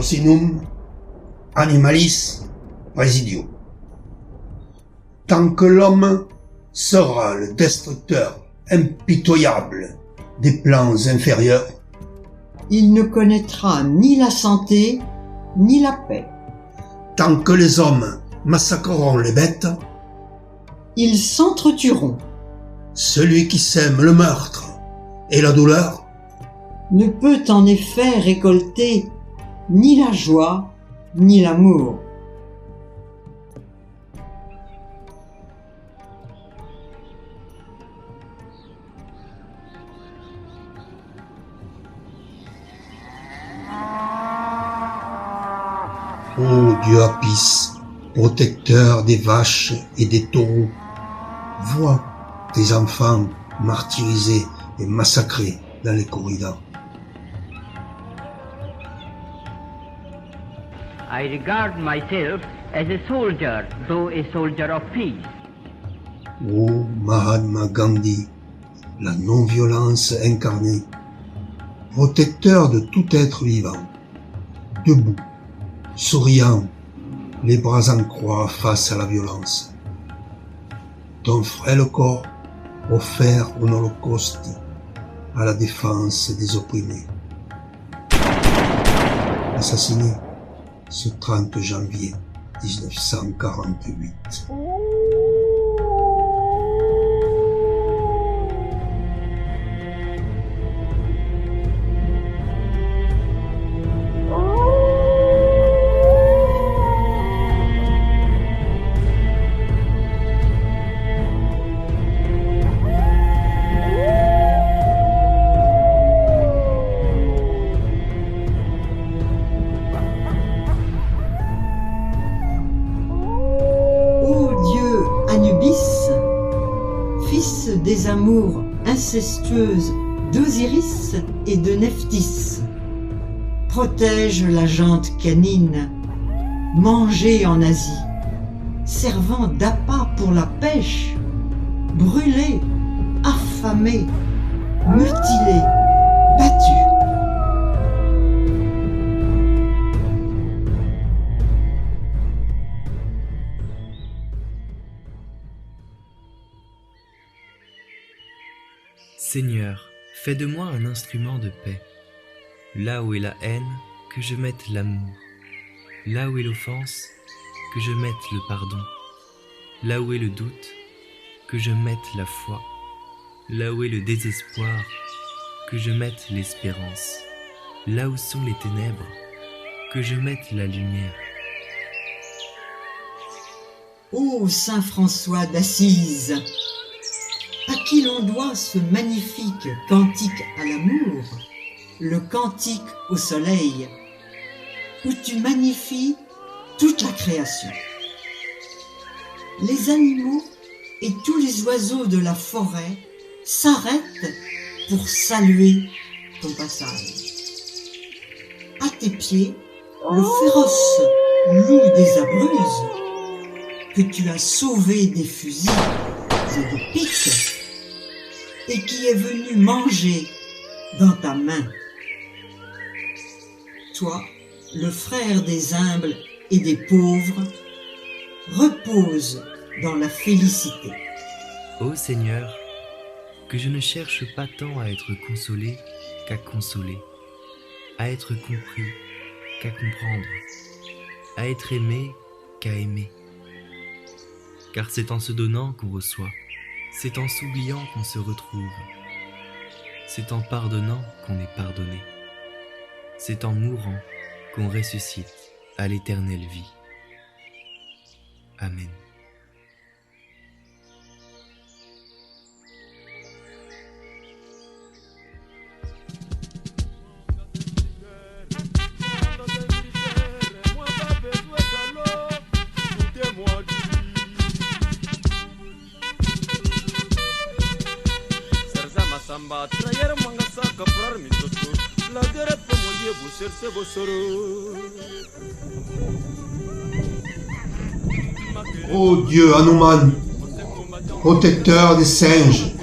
Rocinum animalis presidio. Tant que l'homme sera le destructeur impitoyable des plans inférieurs, il ne connaîtra ni la santé, ni la paix. Tant que les hommes massacreront les bêtes, ils s'entretueront. Celui qui sème le meurtre et la douleur ne peut en effet récolter ni la joie, ni l'amour. Ô Dieu Apis, protecteur des vaches et des taureaux, vois tes enfants martyrisés et massacrés dans les corridors. I regard myself as a soldier, though a soldier of peace. Ô Mahatma Gandhi, la non-violence incarnée, protecteur de tout être vivant, debout, souriant, les bras en croix face à la violence. Ton frêle corps offert en holocauste à la défense des opprimés. Assassiné ce 30 janvier 1948. Fils des amours incestueuses d'Osiris et de Nephthys, protège la jante canine, mangée en Asie, servant d'appât pour la pêche, brûlée, affamée, mutilée, battue. Seigneur, fais de moi un instrument de paix. Là où est la haine, que je mette l'amour. Là où est l'offense, que je mette le pardon. Là où est le doute, que je mette la foi. Là où est le désespoir, que je mette l'espérance. Là où sont les ténèbres, que je mette la lumière. Ô Saint François d'Assise, à qui l'on doit ce magnifique cantique à l'amour, le cantique au soleil, où tu magnifies toute la création. Les animaux et tous les oiseaux de la forêt s'arrêtent pour saluer ton passage. À tes pieds, le féroce loup des Abruzzes, que tu as sauvé des fusils et des pics, et qui est venu manger dans ta main. Toi, le frère des humbles et des pauvres, repose dans la félicité. Ô Seigneur, que je ne cherche pas tant à être consolé qu'à consoler, à être compris qu'à comprendre, à être aimé qu'à aimer. Car c'est en se donnant qu'on reçoit, c'est en s'oubliant qu'on se retrouve, c'est en pardonnant qu'on est pardonné, c'est en mourant qu'on ressuscite à l'éternelle vie. Amen. Ô Dieu Hanuman, protecteur des singes,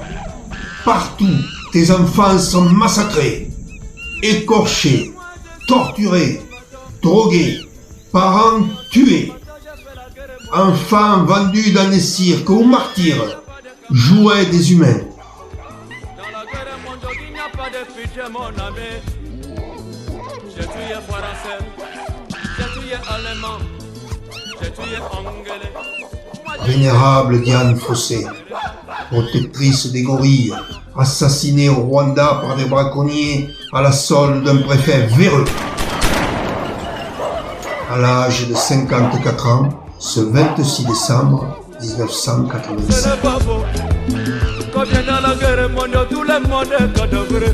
partout tes enfants sont massacrés, écorchés, torturés, drogués, parents tués, enfants vendus dans les cirques ou martyrs, jouets des humains. Dans la guerre mondiale, il n'y a pas de pitié, mon ami. J'ai tué français, j'ai tué allemand, j'ai tué anglais. Vénérable Diane Fossé, protectrice des gorilles, assassinée au Rwanda par des braconniers à la solde d'un préfet véreux. À l'âge de 54 ans, ce 26 décembre 1987. C'est le babo. Quand vient la guerre mondiale, tout le monde est cadavre.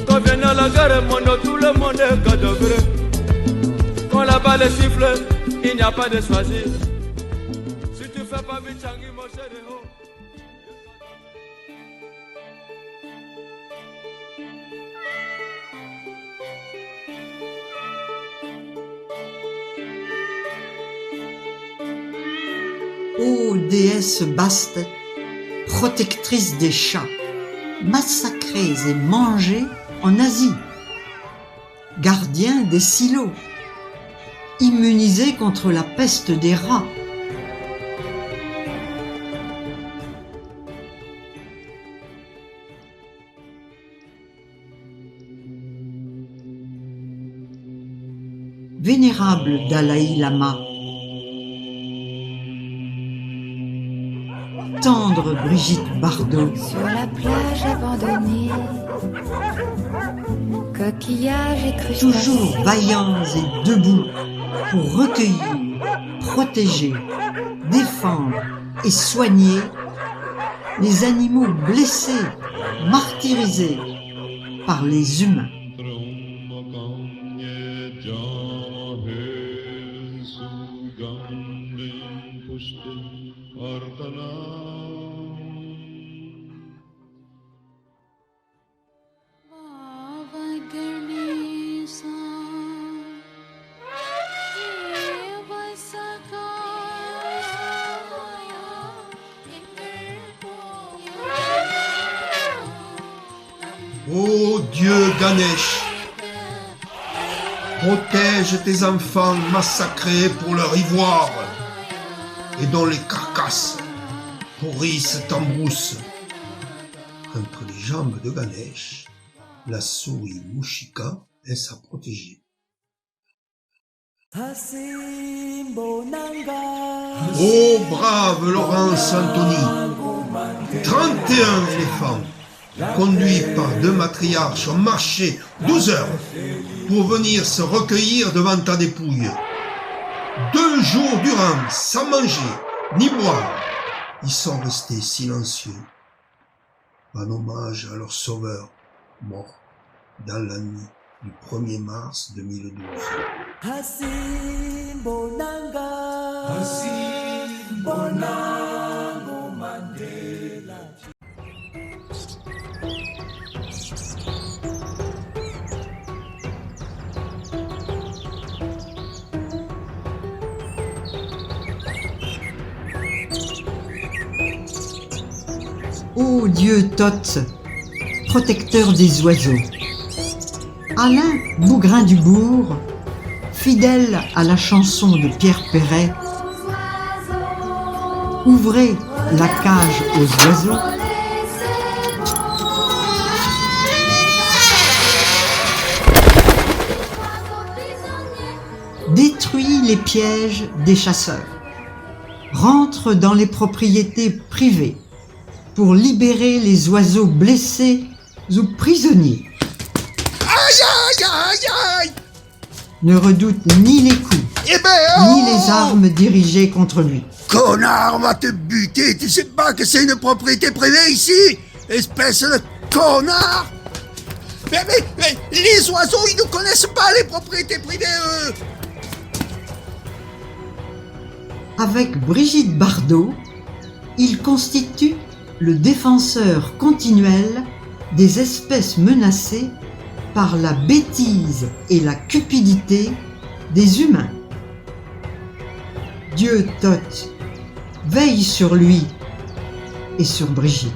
Quand vient la guerre mondiale, tout le monde est cadavre. Quand la balle siffle, il n'y a pas de choisir. Si tu fais pas vite, Changi, mon chéri, oh. Ô déesse Bastet, protectrice des chats, massacrés et mangés en Asie, gardien des silos, immunisé contre la peste des rats. Vénérable Dalai Lama, tendre Brigitte Bardot, Sur la plage abandonnée, coquillages et crustacés. toujours vaillants et debout pour recueillir, protéger, défendre et soigner les animaux blessés, martyrisés par les humains. Ô Dieu Ganesh, protège tes enfants massacrés pour leur ivoire et dont les carcasses pourrissent en brousse. Entre les jambes de Ganesh, la souris Mushika est sa protégée. Ô brave Laurence Anthony, 31 éléphants conduits par 2 matriarches ont marché 12 heures pour venir se recueillir devant ta dépouille. 2 jours durant, sans manger ni boire, ils sont restés silencieux, en hommage à leur sauveur mort dans la nuit du 1er mars 2012. Ô Dieu Thoth, protecteur des oiseaux, Alain Bougrain-Dubourg, fidèle à la chanson de Pierre Perret, ouvrez la cage aux oiseaux. Détruit les pièges des chasseurs, rentre dans les propriétés privées pour libérer les oiseaux blessés ou prisonniers. Aïe, aïe, aïe, aïe! Ne redoute ni les coups, ni les armes dirigées contre lui. Connard, on va te buter, tu sais pas que c'est une propriété privée ici? Espèce de connard! Mais les oiseaux, ils ne connaissent pas les propriétés privées, eux! Avec Brigitte Bardot, il constitue le défenseur continuel des espèces menacées par la bêtise et la cupidité des humains. Dieu Thoth veille sur lui et sur Brigitte.